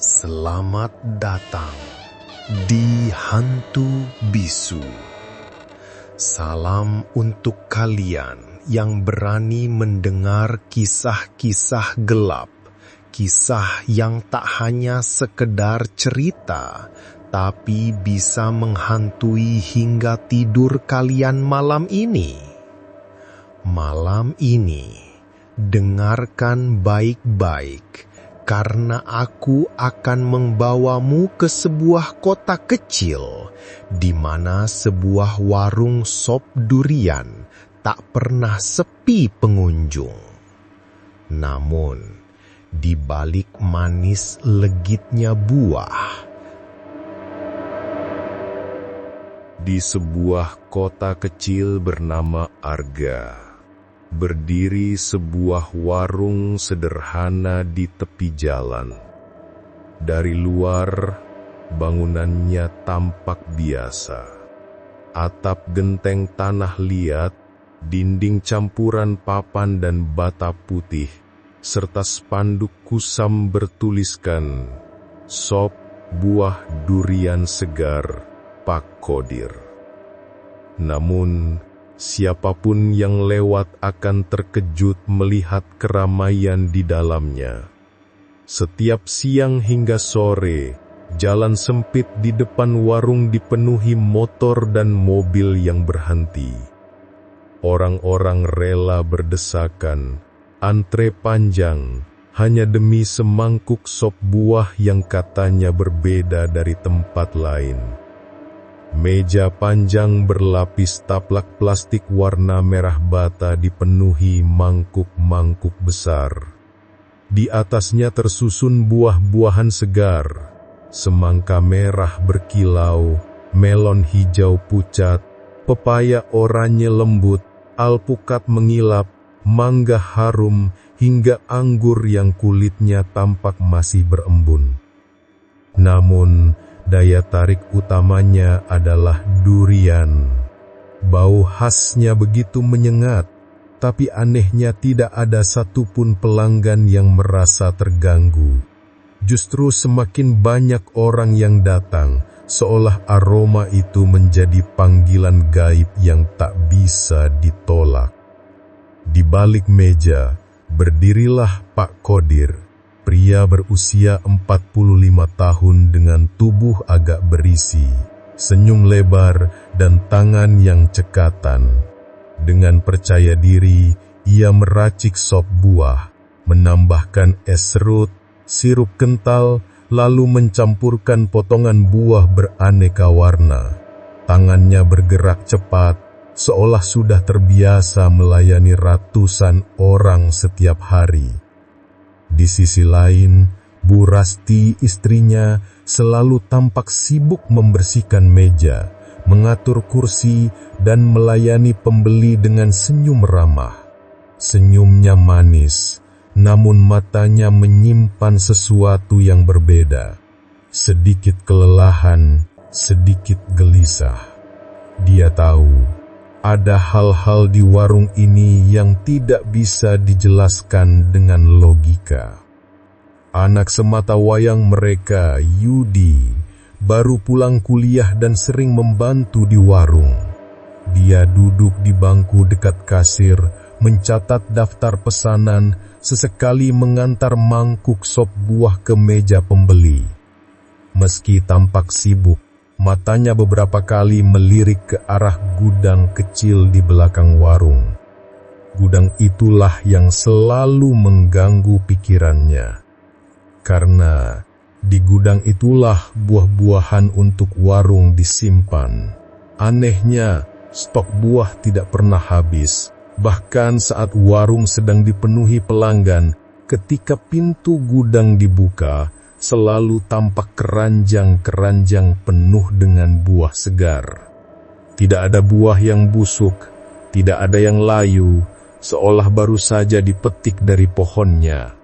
Selamat datang di Hantu Bisu. Salam untuk kalian yang berani mendengar kisah-kisah gelap, kisah yang tak hanya sekedar cerita, tapi bisa menghantui hingga tidur kalian malam ini. Malam ini, dengarkan baik-baik, karena aku akan membawamu ke sebuah kota kecil, di mana sebuah warung sop durian tak pernah sepi pengunjung. Namun, di balik manis legitnya buah, di sebuah kota kecil bernama Arga, berdiri sebuah warung sederhana di tepi jalan. Dari luar, bangunannya tampak biasa. Atap genteng tanah liat, dinding campuran papan dan bata putih, serta spanduk kusam bertuliskan, "Sop buah durian segar, Pak Kodir." Namun, siapapun yang lewat akan terkejut melihat keramaian di dalamnya. Setiap siang hingga sore, jalan sempit di depan warung dipenuhi motor dan mobil yang berhenti. Orang-orang rela berdesakan, antre panjang, hanya demi semangkuk sop buah yang katanya berbeda dari tempat lain. Meja panjang berlapis taplak plastik warna merah bata dipenuhi mangkuk-mangkuk besar. Di atasnya tersusun buah-buahan segar, semangka merah berkilau, melon hijau pucat, pepaya oranye lembut, alpukat mengilap, mangga harum, hingga anggur yang kulitnya tampak masih berembun. Namun, daya tarik utamanya adalah durian. Bau khasnya begitu menyengat, tapi anehnya tidak ada satupun pelanggan yang merasa terganggu. Justru semakin banyak orang yang datang, seolah aroma itu menjadi panggilan gaib yang tak bisa ditolak. Di balik meja, berdirilah Pak Kodir. Pria berusia 45 tahun dengan tubuh agak berisi, senyum lebar, dan tangan yang cekatan. Dengan percaya diri, ia meracik sop buah, menambahkan es serut, sirup kental, lalu mencampurkan potongan buah beraneka warna. Tangannya bergerak cepat, seolah sudah terbiasa melayani ratusan orang setiap hari. Di sisi lain, Bu Rasti, istrinya, selalu tampak sibuk membersihkan meja, mengatur kursi, dan melayani pembeli dengan senyum ramah. Senyumnya manis, namun matanya menyimpan sesuatu yang berbeda. Sedikit kelelahan, sedikit gelisah. Dia tahu ada hal-hal di warung ini yang tidak bisa dijelaskan dengan logika. Anak semata wayang mereka, Yudi, baru pulang kuliah dan sering membantu di warung. Dia duduk di bangku dekat kasir, mencatat daftar pesanan, sesekali mengantar mangkuk sop buah ke meja pembeli. Meski tampak sibuk, matanya beberapa kali melirik ke arah gudang kecil di belakang warung. Gudang itulah yang selalu mengganggu pikirannya. Karena di gudang itulah buah-buahan untuk warung disimpan. Anehnya, stok buah tidak pernah habis. Bahkan saat warung sedang dipenuhi pelanggan, ketika pintu gudang dibuka, selalu tampak keranjang-keranjang penuh dengan buah segar. Tidak ada buah yang busuk, tidak ada yang layu, seolah baru saja dipetik dari pohonnya.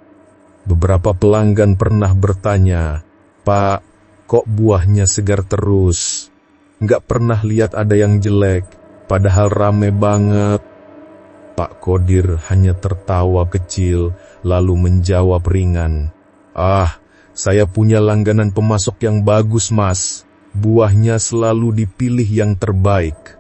Beberapa pelanggan pernah bertanya, "Pak, kok buahnya segar terus? Nggak pernah lihat ada yang jelek, padahal rame banget." Pak Kodir hanya tertawa kecil, lalu menjawab ringan, "Ah, Saya punya langganan pemasok yang bagus, Mas. Buahnya selalu dipilih yang terbaik.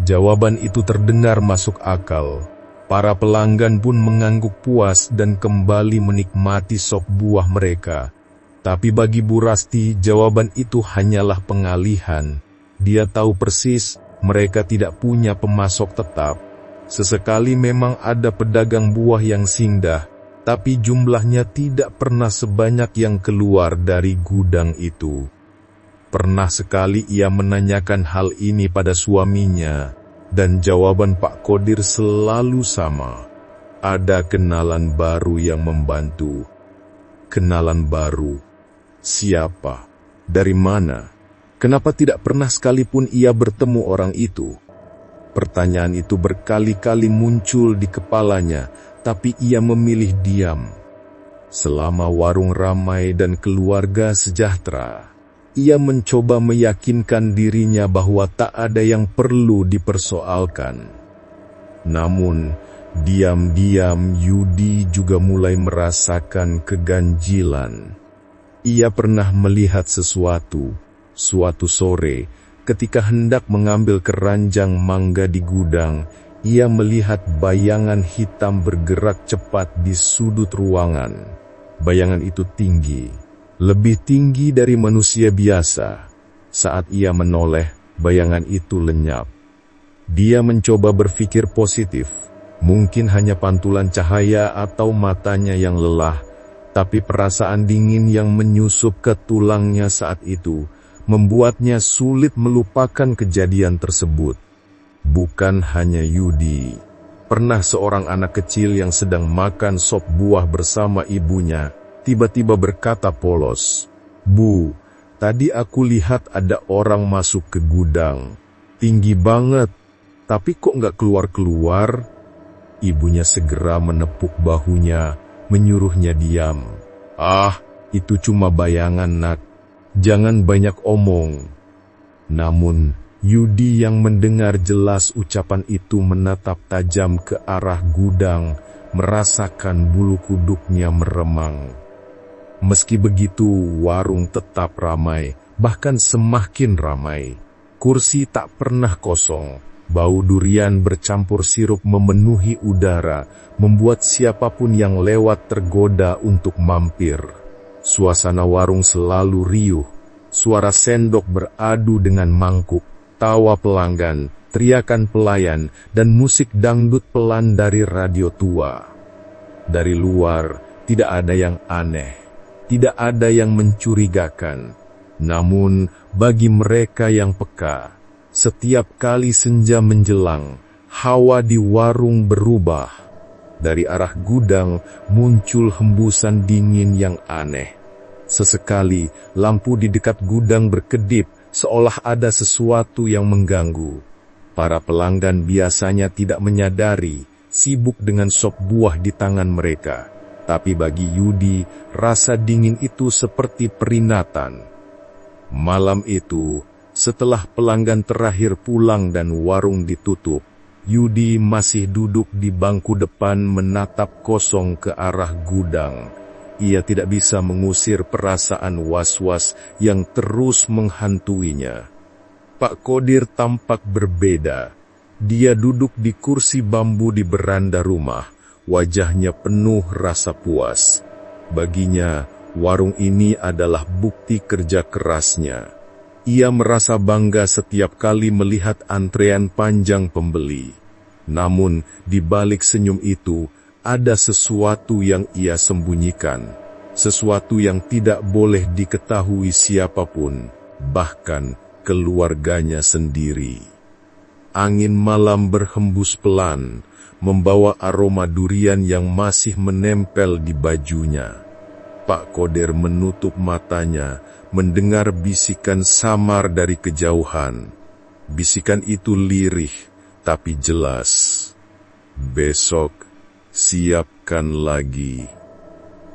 Jawaban itu terdengar masuk akal. Para pelanggan pun mengangguk puas dan kembali menikmati sop buah mereka. Tapi bagi Bu Rasti, jawaban itu hanyalah pengalihan. Dia tahu persis mereka tidak punya pemasok tetap. Sesekali memang ada pedagang buah yang singgah, tapi jumlahnya tidak pernah sebanyak yang keluar dari gudang itu. Pernah sekali ia menanyakan hal ini pada suaminya, dan jawaban Pak Kodir selalu sama. Ada kenalan baru yang membantu. Kenalan baru? Siapa? Dari mana? Kenapa tidak pernah sekalipun ia bertemu orang itu? Pertanyaan itu berkali-kali muncul di kepalanya, tapi ia memilih diam. Selama warung ramai dan keluarga sejahtera, ia mencoba meyakinkan dirinya bahwa tak ada yang perlu dipersoalkan. Namun, diam-diam Yudi juga mulai merasakan keganjilan. Ia pernah melihat sesuatu, suatu sore, ketika hendak mengambil keranjang mangga di gudang, ia melihat bayangan hitam bergerak cepat di sudut ruangan. Bayangan itu tinggi, lebih tinggi dari manusia biasa. Saat ia menoleh, bayangan itu lenyap. Dia mencoba berpikir positif. Mungkin hanya pantulan cahaya atau matanya yang lelah, tapi perasaan dingin yang menyusup ke tulangnya saat itu membuatnya sulit melupakan kejadian tersebut. Bukan hanya Yudi. Pernah seorang anak kecil yang sedang makan sop buah bersama ibunya, tiba-tiba berkata polos, "Bu, tadi aku lihat ada orang masuk ke gudang. Tinggi banget, tapi kok nggak keluar-keluar?" Ibunya segera menepuk bahunya, menyuruhnya diam. "Ah, itu cuma bayangan, Nak. Jangan banyak omong." Namun, Yudi yang mendengar jelas ucapan itu menatap tajam ke arah gudang, merasakan bulu kuduknya meremang. Meski begitu, warung tetap ramai, bahkan semakin ramai. Kursi tak pernah kosong. Bau durian bercampur sirup memenuhi udara, membuat siapapun yang lewat tergoda untuk mampir. Suasana warung selalu riuh. Suara sendok beradu dengan mangkuk, tawa pelanggan, teriakan pelayan, dan musik dangdut pelan dari radio tua. Dari luar, tidak ada yang aneh, tidak ada yang mencurigakan. Namun, bagi mereka yang peka, setiap kali senja menjelang, hawa di warung berubah. Dari arah gudang muncul hembusan dingin yang aneh. Sesekali, lampu di dekat gudang berkedip, seolah ada sesuatu yang mengganggu. Para pelanggan biasanya tidak menyadari, sibuk dengan sop buah di tangan mereka. Tapi bagi Yudi, rasa dingin itu seperti peringatan. Malam itu, setelah pelanggan terakhir pulang dan warung ditutup, Yudi masih duduk di bangku depan menatap kosong ke arah gudang. Ia tidak bisa mengusir perasaan was-was yang terus menghantuinya. Pak Kodir tampak berbeda. Dia duduk di kursi bambu di beranda rumah, wajahnya penuh rasa puas. Baginya, warung ini adalah bukti kerja kerasnya. Ia merasa bangga setiap kali melihat antrean panjang pembeli. Namun, di balik senyum itu, ada sesuatu yang ia sembunyikan. Sesuatu yang tidak boleh diketahui siapapun, bahkan keluarganya sendiri. Angin malam berhembus pelan, membawa aroma durian yang masih menempel di bajunya. Pak Kodir menutup matanya, mendengar bisikan samar dari kejauhan. Bisikan itu lirih, tapi jelas. "Besok, siapkan lagi."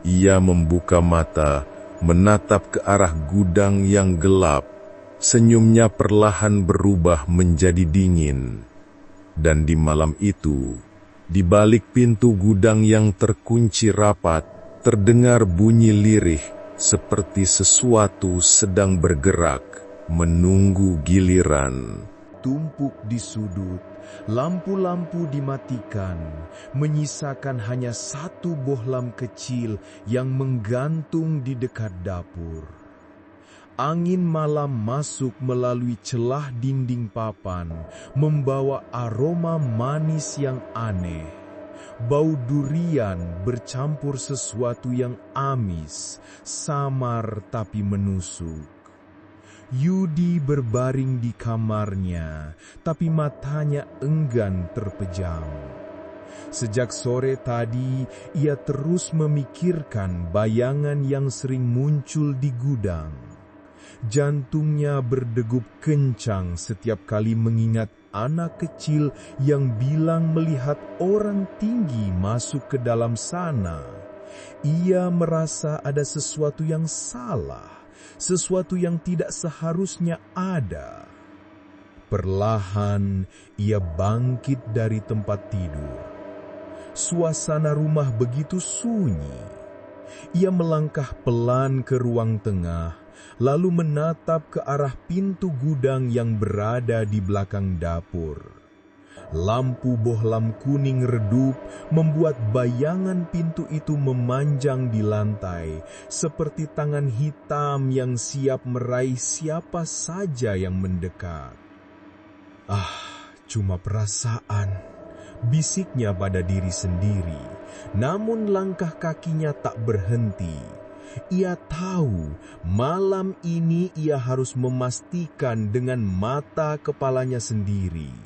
Ia membuka mata, menatap ke arah gudang yang gelap. Senyumnya perlahan berubah menjadi dingin. Dan di malam itu, di balik pintu gudang yang terkunci rapat, terdengar bunyi lirih, seperti sesuatu sedang bergerak, menunggu giliran. Tumpuk di sudut, lampu-lampu dimatikan, menyisakan hanya satu bohlam kecil yang menggantung di dekat dapur. Angin malam masuk melalui celah dinding papan, membawa aroma manis yang aneh. Bau durian bercampur sesuatu yang amis, samar tapi menusuk. Yudi berbaring di kamarnya, tapi matanya enggan terpejam. Sejak sore tadi, ia terus memikirkan bayangan yang sering muncul di gudang. Jantungnya berdegup kencang setiap kali mengingat anak kecil yang bilang melihat orang tinggi masuk ke dalam sana. Ia merasa ada sesuatu yang salah. Sesuatu yang tidak seharusnya ada. Perlahan ia bangkit dari tempat tidur. Suasana rumah begitu sunyi. Ia melangkah pelan ke ruang tengah, lalu menatap ke arah pintu gudang yang berada di belakang dapur. Lampu bohlam kuning redup membuat bayangan pintu itu memanjang di lantai, seperti tangan hitam yang siap meraih siapa saja yang mendekat. Cuma perasaan, bisiknya pada diri sendiri, namun langkah kakinya tak berhenti. Ia tahu malam ini ia harus memastikan dengan mata kepalanya sendiri.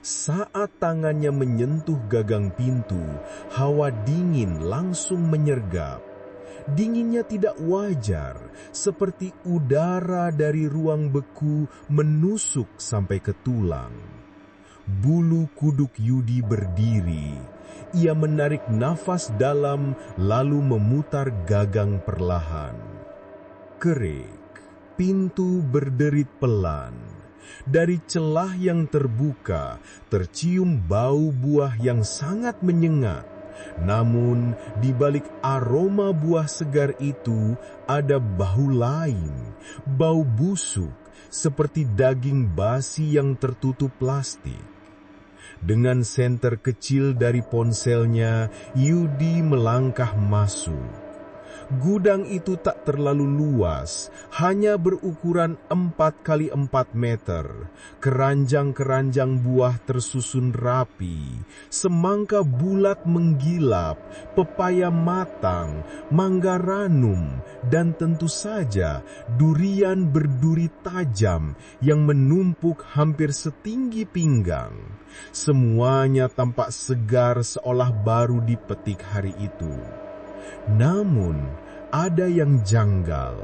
Saat tangannya menyentuh gagang pintu, hawa dingin langsung menyergap. Dinginnya tidak wajar, seperti udara dari ruang beku menusuk sampai ke tulang. Bulu kuduk Yudi berdiri. Ia menarik nafas dalam, lalu memutar gagang perlahan. Kerik, pintu berderit pelan. Dari celah yang terbuka, tercium bau buah yang sangat menyengat. Namun, di balik aroma buah segar itu, ada bau lain. Bau busuk, seperti daging basi yang tertutup plastik. Dengan senter kecil dari ponselnya, Yudi melangkah masuk. Gudang itu tak terlalu luas, hanya berukuran 4x4 meter. Keranjang-keranjang buah tersusun rapi, semangka bulat menggilap, pepaya matang, mangga ranum, dan tentu saja durian berduri tajam yang menumpuk hampir setinggi pinggang. Semuanya tampak segar seolah baru dipetik hari itu. Namun, ada yang janggal.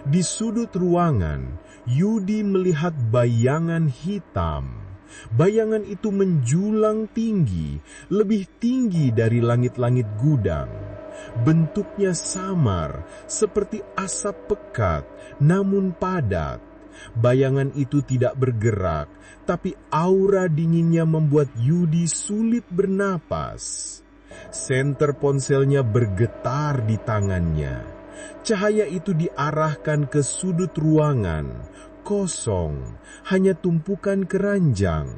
Di sudut ruangan, Yudi melihat bayangan hitam. Bayangan itu menjulang tinggi, lebih tinggi dari langit-langit gudang. Bentuknya samar, seperti asap pekat, namun padat. Bayangan itu tidak bergerak, tapi aura dinginnya membuat Yudi sulit bernapas. Senter ponselnya bergetar di tangannya. Cahaya itu diarahkan ke sudut ruangan, kosong, hanya tumpukan keranjang.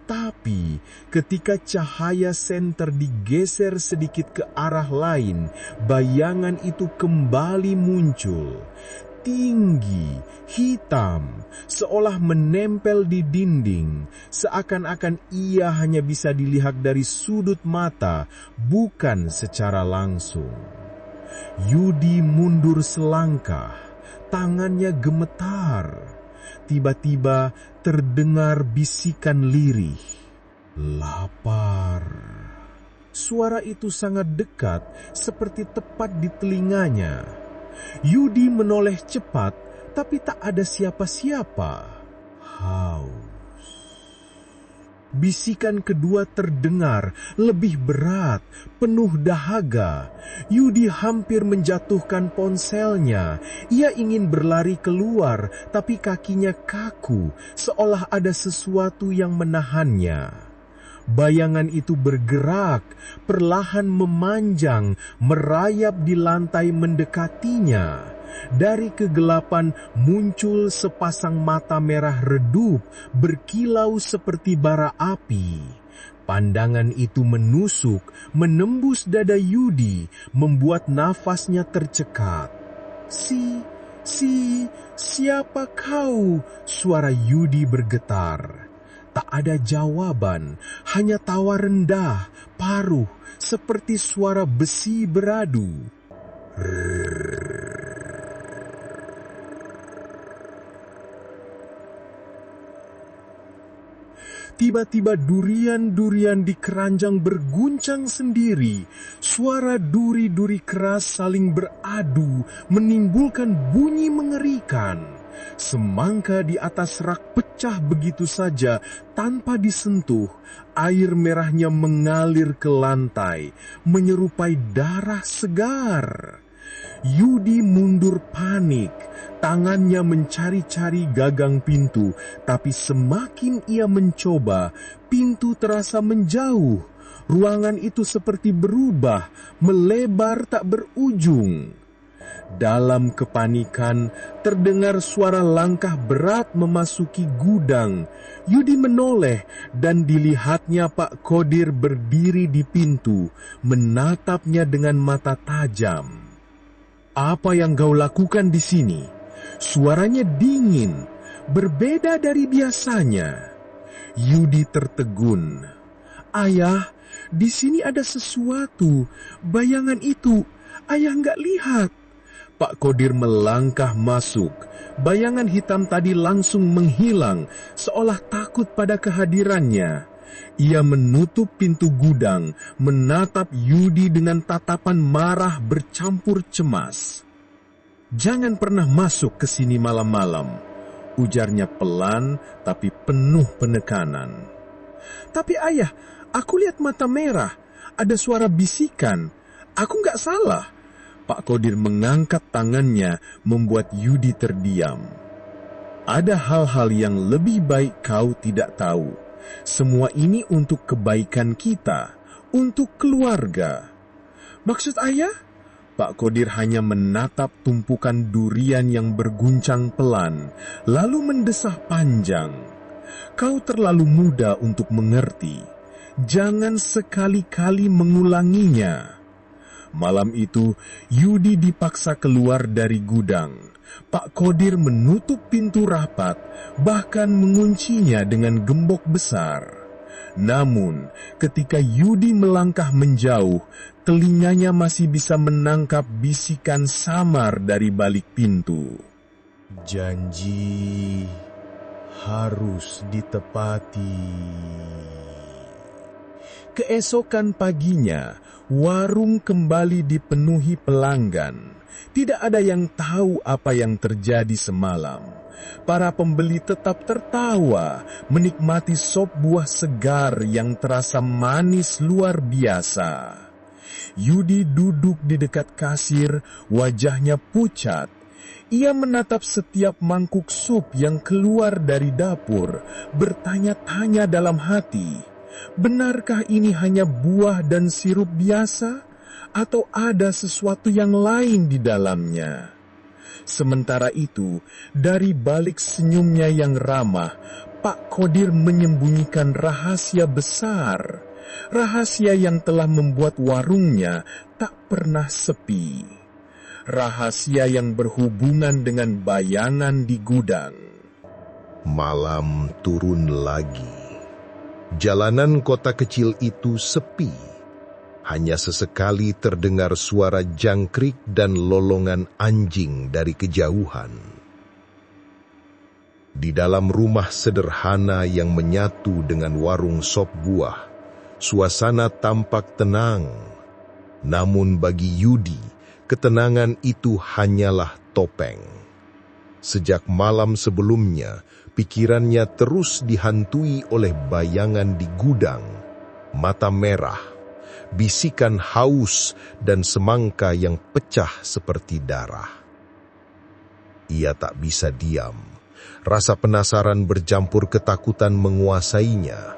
Tapi ketika cahaya senter digeser sedikit ke arah lain, bayangan itu kembali muncul. Tinggi, hitam, seolah menempel di dinding, seakan-akan ia hanya bisa dilihat dari sudut mata, bukan secara langsung. Yudi mundur selangkah, tangannya gemetar. Tiba-tiba terdengar bisikan lirih, "Lapar." Suara itu sangat dekat, seperti tepat di telinganya. Yudi menoleh cepat, tapi tak ada siapa-siapa. Haus. Bisikan kedua terdengar, lebih berat, penuh dahaga. Yudi hampir menjatuhkan ponselnya. Ia ingin berlari keluar, tapi kakinya kaku, seolah ada sesuatu yang menahannya. Bayangan itu bergerak, perlahan memanjang, merayap di lantai mendekatinya. Dari kegelapan muncul sepasang mata merah redup, berkilau seperti bara api. Pandangan itu menusuk, menembus dada Yudi, membuat nafasnya tercekat. Siapa kau?" Suara Yudi bergetar. Tak ada jawaban, hanya tawa rendah, paruh, seperti suara besi beradu. Tiba-tiba durian-durian di keranjang berguncang sendiri. Suara duri-duri keras saling beradu, menimbulkan bunyi mengerikan. Semangka di atas rak pecah begitu saja tanpa disentuh. Air merahnya mengalir ke lantai, menyerupai darah segar. Yudi mundur panik, tangannya mencari-cari gagang pintu, tapi semakin ia mencoba, pintu terasa menjauh. Ruangan itu seperti berubah, melebar tak berujung. Dalam kepanikan, terdengar suara langkah berat memasuki gudang. Yudi menoleh dan dilihatnya Pak Qodir berdiri di pintu, menatapnya dengan mata tajam. "Apa yang kau lakukan di sini?" Suaranya dingin, berbeda dari biasanya. Yudi tertegun. "Ayah, di sini ada sesuatu. Bayangan itu, ayah nggak lihat." Pak Qodir melangkah masuk. Bayangan hitam tadi langsung menghilang, seolah takut pada kehadirannya. Ia menutup pintu gudang, menatap Yudi dengan tatapan marah bercampur cemas. "Jangan pernah masuk ke sini malam-malam," ujarnya pelan tapi penuh penekanan. "Tapi ayah, aku lihat mata merah, ada suara bisikan. Aku nggak salah." Pak Qodir mengangkat tangannya, membuat Yudi terdiam. "Ada hal-hal yang lebih baik kau tidak tahu. Semua ini untuk kebaikan kita, untuk keluarga." "Maksud ayah?" Pak Qodir hanya menatap tumpukan durian yang berguncang pelan, lalu mendesah panjang. "Kau terlalu muda untuk mengerti. Jangan sekali-kali mengulanginya." Malam itu, Yudi dipaksa keluar dari gudang. Pak Qodir menutup pintu rapat, bahkan menguncinya dengan gembok besar. Namun, ketika Yudi melangkah menjauh, telinganya masih bisa menangkap bisikan samar dari balik pintu. "Janji harus ditepati." Keesokan paginya, warung kembali dipenuhi pelanggan. Tidak ada yang tahu apa yang terjadi semalam. Para pembeli tetap tertawa, menikmati sop buah segar yang terasa manis luar biasa. Yudi duduk di dekat kasir, wajahnya pucat. Ia menatap setiap mangkuk sup yang keluar dari dapur, bertanya-tanya dalam hati, benarkah ini hanya buah dan sirup biasa, atau ada sesuatu yang lain di dalamnya? Sementara itu, dari balik senyumnya yang ramah, Pak Qodir menyembunyikan rahasia besar, rahasia yang telah membuat warungnya tak pernah sepi, rahasia yang berhubungan dengan bayangan di gudang. Malam turun lagi. Jalanan kota kecil itu sepi. Hanya sesekali terdengar suara jangkrik dan lolongan anjing dari kejauhan. Di dalam rumah sederhana yang menyatu dengan warung sop buah, suasana tampak tenang. Namun bagi Yudi, ketenangan itu hanyalah topeng. Sejak malam sebelumnya, pikirannya terus dihantui oleh bayangan di gudang, mata merah, bisikan haus, dan semangka yang pecah seperti darah. Ia tak bisa diam. Rasa penasaran bercampur ketakutan menguasainya.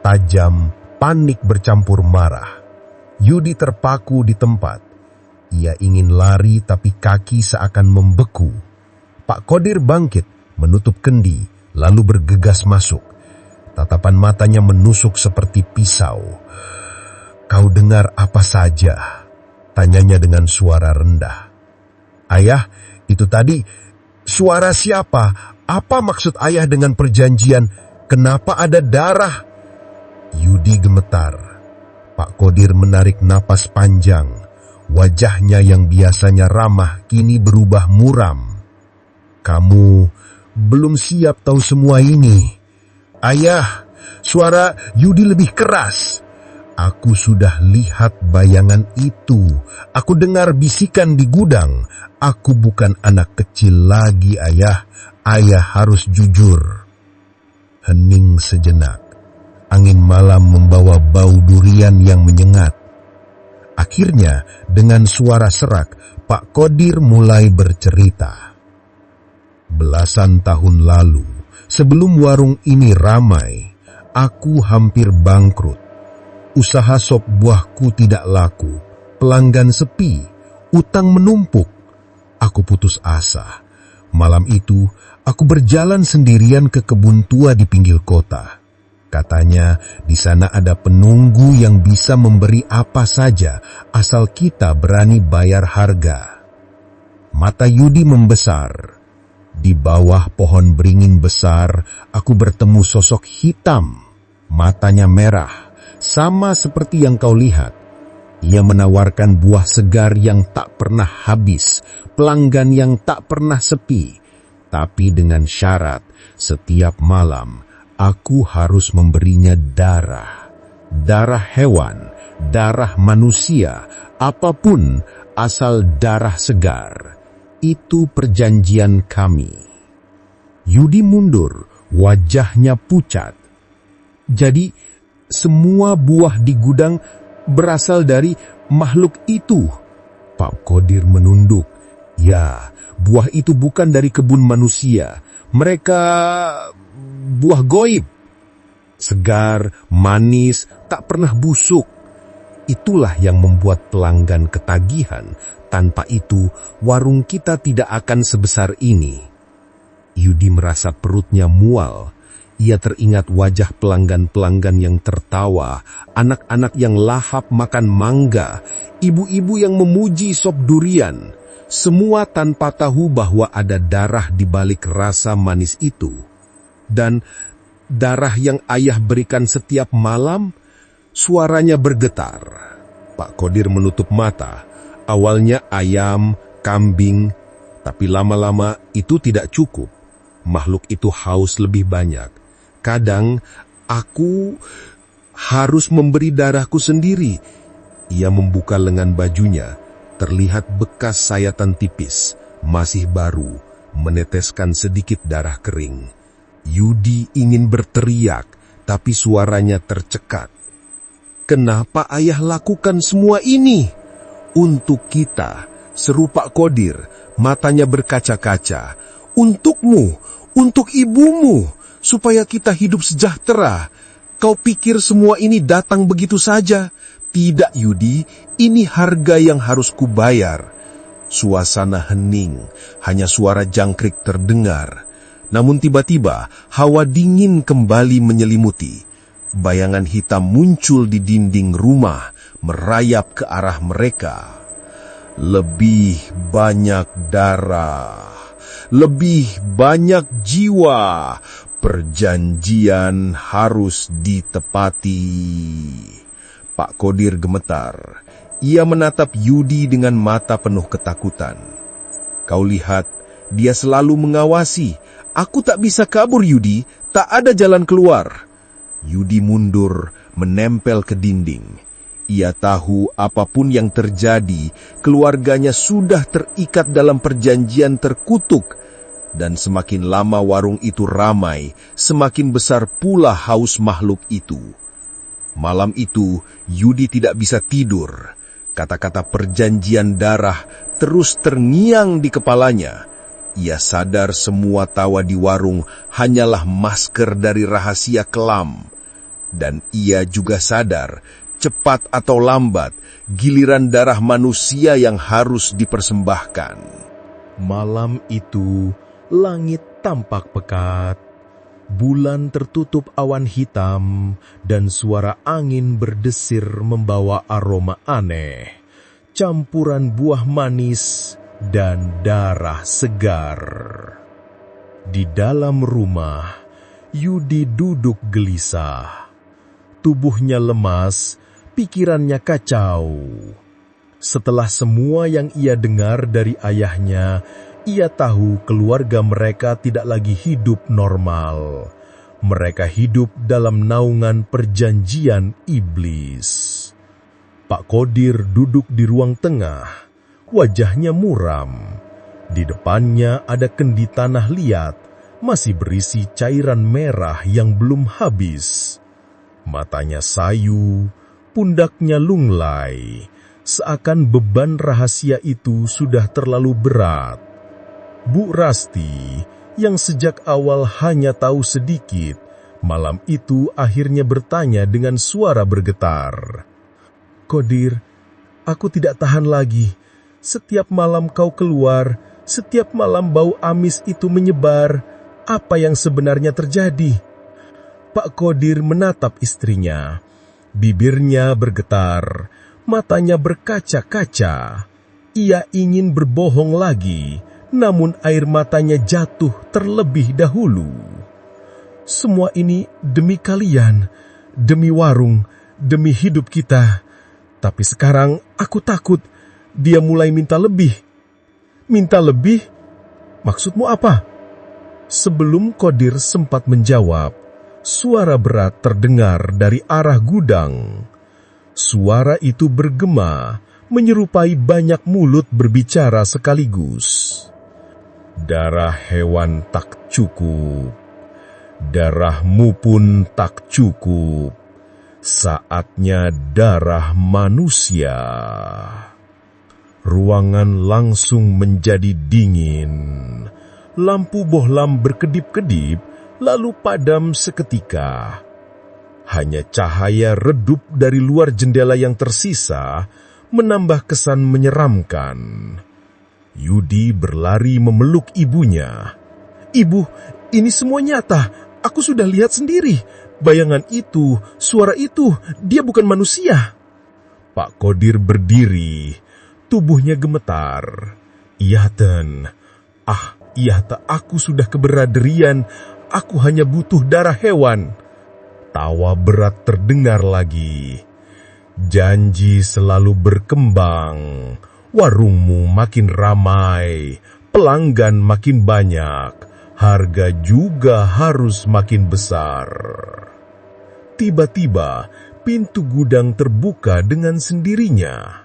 tajam, panik bercampur marah. Yudi terpaku di tempat. Ia ingin lari tapi kaki seakan membeku. Pak Qodir bangkit, menutup kendi, lalu bergegas masuk. Tatapan matanya menusuk seperti pisau. "Kau dengar apa saja?" tanyanya dengan suara rendah. "Ayah, itu tadi suara siapa? Apa maksud ayah dengan perjanjian? Kenapa ada darah?" Yudi gemetar. Pak Qodir menarik napas panjang. Wajahnya yang biasanya ramah kini berubah muram. "Kamu belum siap tahu semua ini." "Ayah," suara Yudi lebih keras. "Aku sudah lihat bayangan itu. Aku dengar bisikan di gudang. Aku bukan anak kecil lagi, ayah. Ayah harus jujur." Hening sejenak. Angin malam membawa bau durian yang menyengat. Akhirnya, dengan suara serak, Pak Qodir mulai bercerita. "Belasan tahun lalu, sebelum warung ini ramai, aku hampir bangkrut. Usaha sop buahku tidak laku, pelanggan sepi, utang menumpuk. Aku putus asa. Malam itu, aku berjalan sendirian ke kebun tua di pinggir kota. Katanya, di sana ada penunggu yang bisa memberi apa saja, asal kita berani bayar harga." Mata Yudi membesar. Di bawah pohon beringin besar, aku bertemu sosok hitam. Matanya merah, sama seperti yang kau lihat. Ia menawarkan buah segar yang tak pernah habis, pelanggan yang tak pernah sepi. Tapi dengan syarat, setiap malam, aku harus memberinya darah. Darah hewan, darah manusia, apapun asal darah segar. Itu perjanjian kami. Yudi mundur, wajahnya pucat. Jadi, semua buah di gudang berasal dari makhluk itu. Pak Qodir menunduk. Ya, buah itu bukan dari kebun manusia. Mereka buah goib. Segar, manis, tak pernah busuk. Itulah yang membuat pelanggan ketagihan. Tanpa itu, warung kita tidak akan sebesar ini. Yudi merasa perutnya mual. Ia teringat wajah pelanggan-pelanggan yang tertawa, anak-anak yang lahap makan mangga, ibu-ibu yang memuji sop durian. Semua tanpa tahu bahwa ada darah di balik rasa manis itu. Dan darah yang ayah berikan setiap malam, suaranya bergetar. Pak Qodir menutup mata. Awalnya ayam, kambing, tapi lama-lama itu tidak cukup. Makhluk itu haus lebih banyak. Kadang aku harus memberi darahku sendiri. Ia membuka lengan bajunya. Terlihat bekas sayatan tipis, masih baru, meneteskan sedikit darah kering. Yudi ingin berteriak, tapi suaranya tercekat. Kenapa ayah lakukan semua ini? Untuk kita, seru Pak Qodir, matanya berkaca-kaca. Untukmu, untuk ibumu, supaya kita hidup sejahtera. Kau pikir semua ini datang begitu saja? Tidak, Yudi, ini harga yang harus kubayar. Suasana hening, hanya suara jangkrik terdengar. Namun tiba-tiba, hawa dingin kembali menyelimuti. Bayangan hitam muncul di dinding rumah, merayap ke arah mereka. Lebih banyak darah, lebih banyak jiwa. Perjanjian harus ditepati. Pak Qodir gemetar. Ia menatap Yudi dengan mata penuh ketakutan. Kau lihat, dia selalu mengawasi. Aku tak bisa kabur, Yudi. Tak ada jalan keluar. Yudi mundur, menempel ke dinding. Ia tahu apapun yang terjadi, keluarganya sudah terikat dalam perjanjian terkutuk. Dan semakin lama warung itu ramai, semakin besar pula haus makhluk itu. Malam itu, Yudi tidak bisa tidur. Kata-kata perjanjian darah terus terngiang di kepalanya. Ia sadar semua tawa di warung hanyalah masker dari rahasia kelam. Dan ia juga sadar, cepat atau lambat, giliran darah manusia yang harus dipersembahkan. Malam itu, langit tampak pekat. Bulan tertutup awan hitam, dan suara angin berdesir membawa aroma aneh. Campuran buah manis dan darah segar. Di dalam rumah, Yudi duduk gelisah. Tubuhnya lemas, pikirannya kacau. Setelah semua yang ia dengar dari ayahnya, ia tahu keluarga mereka tidak lagi hidup normal. Mereka hidup dalam naungan perjanjian iblis. Pak Qodir duduk di ruang tengah, wajahnya muram. Di depannya ada kendi tanah liat, masih berisi cairan merah yang belum habis. Matanya sayu, pundaknya lunglai, seakan beban rahasia itu sudah terlalu berat. Bu Rasti, yang sejak awal hanya tahu sedikit, malam itu akhirnya bertanya dengan suara bergetar. Qodir, aku tidak tahan lagi. Setiap malam kau keluar, setiap malam bau amis itu menyebar. Apa yang sebenarnya terjadi? Pak Qodir menatap istrinya. Bibirnya bergetar, matanya berkaca-kaca. Ia ingin berbohong lagi, namun air matanya jatuh terlebih dahulu. Semua ini demi kalian, demi warung, demi hidup kita. Tapi sekarang aku takut dia mulai minta lebih. Minta lebih? Maksudmu apa? Sebelum Qodir sempat menjawab, suara berat terdengar dari arah gudang. Suara itu bergema, menyerupai banyak mulut berbicara sekaligus. Darah hewan tak cukup, darahmu pun tak cukup. Saatnya darah manusia. Ruangan langsung menjadi dingin. Lampu bohlam berkedip-kedip, lalu padam seketika. Hanya cahaya redup dari luar jendela yang tersisa menambah kesan menyeramkan. Yudi berlari memeluk ibunya. "Ibu, ini semua nyata. Aku sudah lihat sendiri. Bayangan itu, suara itu, dia bukan manusia." Pak Kodir berdiri, tubuhnya gemetar. "Iyaten, iyata aku sudah keberaderian. Aku hanya butuh darah hewan." Tawa berat terdengar lagi. "Janji selalu berkembang. Warungmu makin ramai, pelanggan makin banyak, harga juga harus makin besar." Tiba-tiba, pintu gudang terbuka dengan sendirinya.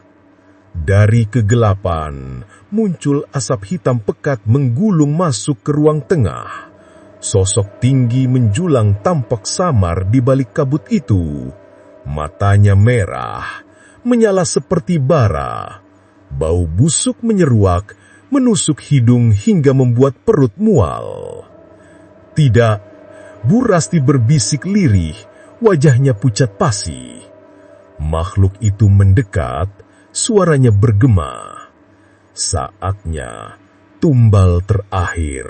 Dari kegelapan, muncul asap hitam pekat menggulung masuk ke ruang tengah. Sosok tinggi menjulang tampak samar di balik kabut itu. Matanya merah, menyala seperti bara. Bau busuk menyeruak, menusuk hidung hingga membuat perut mual. "Tidak," Bu Rasti berbisik lirih, wajahnya pucat pasi. Makhluk itu mendekat, suaranya bergema. "Saatnya tumbal terakhir.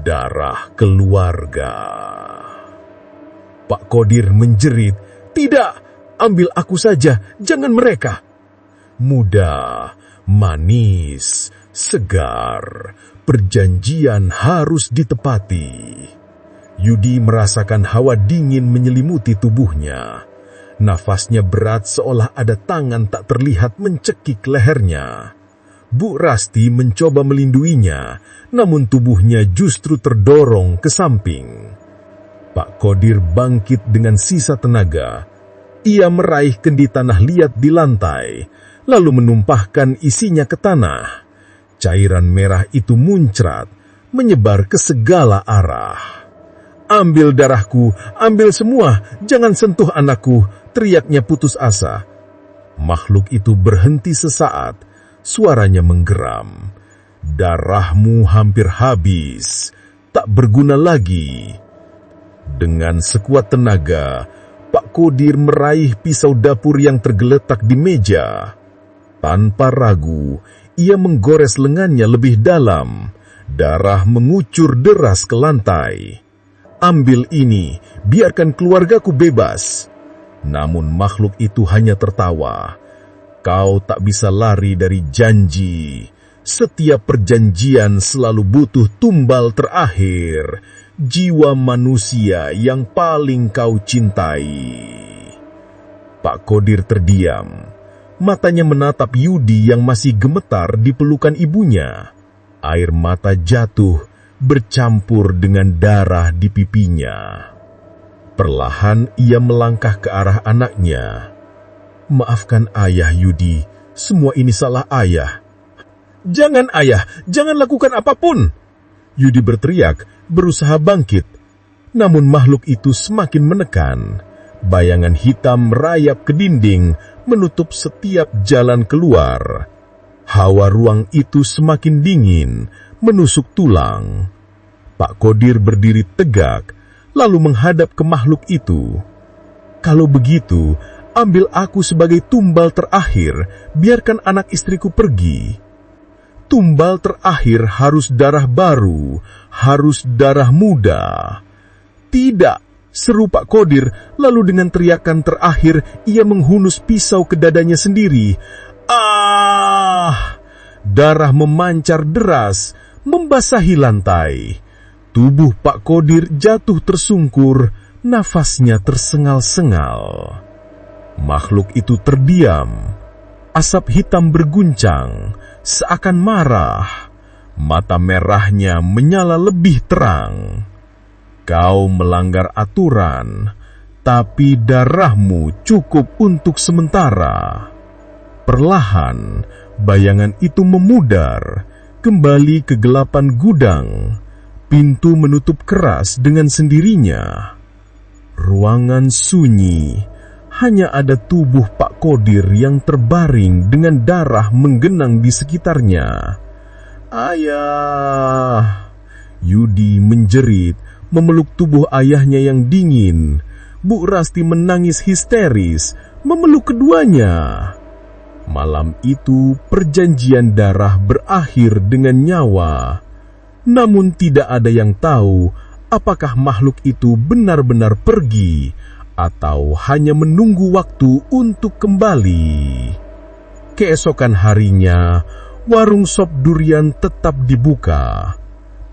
Darah keluarga." Pak Kodir menjerit, "Tidak, ambil aku saja, jangan mereka." Muda, manis, segar, perjanjian harus ditepati. Yudi merasakan hawa dingin menyelimuti tubuhnya. Nafasnya berat seolah ada tangan tak terlihat mencekik lehernya. Bu Rasti mencoba melindunginya, namun tubuhnya justru terdorong ke samping. Pak Kodir bangkit dengan sisa tenaga. Ia meraih kendi tanah liat di lantai, lalu menumpahkan isinya ke tanah. Cairan merah itu muncrat, menyebar ke segala arah. "Ambil darahku, ambil semua, jangan sentuh anakku," teriaknya putus asa. Makhluk itu berhenti sesaat, suaranya menggeram. "Darahmu hampir habis, tak berguna lagi." Dengan sekuat tenaga, Pak Kodir meraih pisau dapur yang tergeletak di meja. Tanpa ragu, ia menggores lengannya lebih dalam. Darah mengucur deras ke lantai. "Ambil ini, biarkan keluargaku bebas." Namun makhluk itu hanya tertawa. "Kau tak bisa lari dari janji. Setiap perjanjian selalu butuh tumbal terakhir. Jiwa manusia yang paling kau cintai." Pak Kodir terdiam. Matanya menatap Yudi yang masih gemetar di pelukan ibunya. Air mata jatuh, bercampur dengan darah di pipinya. Perlahan ia melangkah ke arah anaknya. "Maafkan ayah, Yudi. Semua ini salah ayah." "Jangan ayah, jangan lakukan apapun!" Yudi berteriak, berusaha bangkit. Namun makhluk itu semakin menekan. Bayangan hitam merayap ke dinding, menutup setiap jalan keluar. Hawa ruang itu semakin dingin, menusuk tulang. Pak Kodir berdiri tegak, lalu menghadap ke makhluk itu. "Kalau begitu, ambil aku sebagai tumbal terakhir, biarkan anak istriku pergi." Tumbal terakhir harus darah baru, harus darah muda. "Tidak!" seru Pak Kodir, lalu dengan teriakan terakhir, ia menghunus pisau ke dadanya sendiri. Darah memancar deras, membasahi lantai. Tubuh Pak Kodir jatuh tersungkur, nafasnya tersengal-sengal. Makhluk itu terdiam. Asap hitam berguncang, seakan marah. Mata merahnya menyala lebih terang. "Kau melanggar aturan, tapi darahmu cukup untuk sementara." Perlahan, bayangan itu memudar. kembali ke kegelapan gudang. Pintu menutup keras dengan sendirinya. Ruangan sunyi, hanya ada tubuh Pak Kodir yang terbaring dengan darah menggenang di sekitarnya. "Ayah!" Yudi menjerit, memeluk tubuh ayahnya yang dingin. Bu Rasti menangis histeris, memeluk keduanya. Malam itu perjanjian darah berakhir dengan nyawa. Namun tidak ada yang tahu apakah makhluk itu benar-benar pergi atau hanya menunggu waktu untuk kembali. Keesokan harinya, warung sop durian tetap dibuka.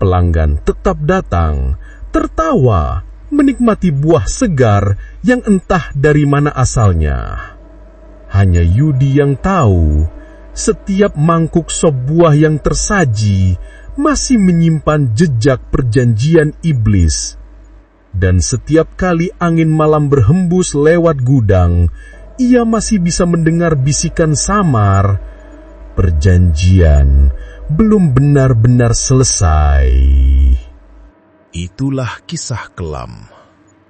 Pelanggan tetap datang, tertawa, menikmati buah segar yang entah dari mana asalnya. Hanya Yudi yang tahu, setiap mangkuk sop buah yang tersaji masih menyimpan jejak perjanjian iblis. Dan setiap kali angin malam berhembus lewat gudang, ia masih bisa mendengar bisikan samar, "Perjanjian belum benar-benar selesai." Itulah kisah kelam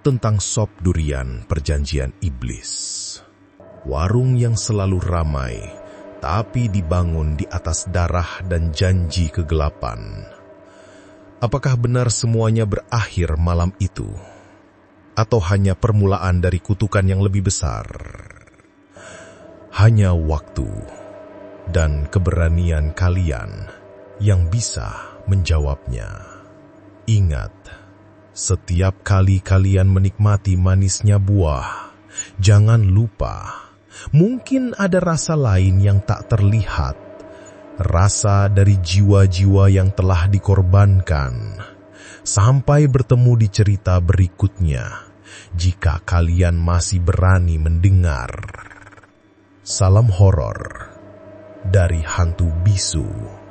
tentang sop durian perjanjian iblis. Warung yang selalu ramai, tapi dibangun di atas darah dan janji kegelapan. Apakah benar semuanya berakhir malam itu? Atau hanya permulaan dari kutukan yang lebih besar? Hanya waktu dan keberanian kalian yang bisa menjawabnya. Ingat, setiap kali kalian menikmati manisnya buah, jangan lupa, mungkin ada rasa lain yang tak terlihat, rasa dari jiwa-jiwa yang telah dikorbankan, sampai bertemu di cerita berikutnya, jika kalian masih berani mendengar. Salam horor dari hantu bisu.